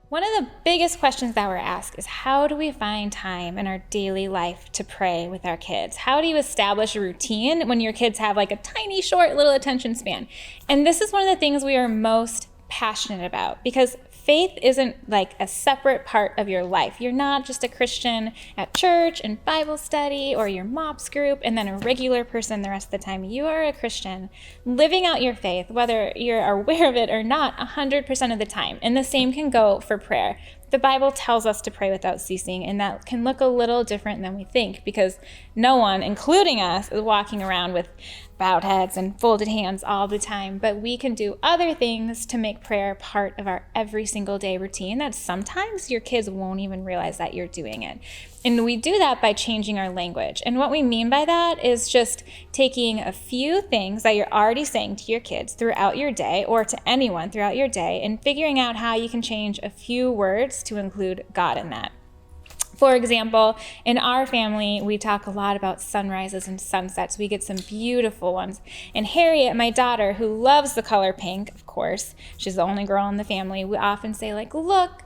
One of the biggest questions that we're asked is how do we find time in our daily life to pray with our kids? How do you establish a routine when your kids have like a tiny, short, little attention span? And this is one of the things we are most passionate about because faith isn't like a separate part of your life. You're not just a Christian at church and Bible study or your MOPS group and then a regular person the rest of the time. You are a Christian living out your faith, whether you're aware of it or not, 100% of the time. And the same can go for prayer. The Bible tells us to pray without ceasing, and that can look a little different than we think because no one, including us, is walking around with bowed heads and folded hands all the time. But we can do other things to make prayer part of our every single day routine that sometimes your kids won't even realize that you're doing it. And we do that by changing our language. And what we mean by that is just taking a few things that you're already saying to your kids throughout your day or to anyone throughout your day and figuring out how you can change a few words to include God in that. For example, in our family, we talk a lot about sunrises and sunsets. We get some beautiful ones. And Harriet, my daughter, who loves the color pink, of course, she's the only girl in the family, we often say like, look,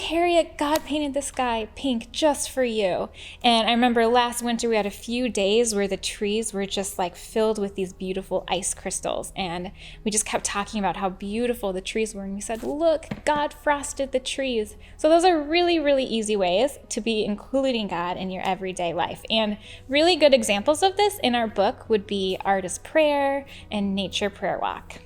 Harriet, God painted the sky pink just for you. And I remember last winter we had a few days where the trees were just like filled with these beautiful ice crystals. And we just kept talking about how beautiful the trees were. And we said, look, God frosted the trees. So those are really, really easy ways to be including God in your everyday life. And really good examples of this in our book would be Art is Prayer and Nature Prayer Walk.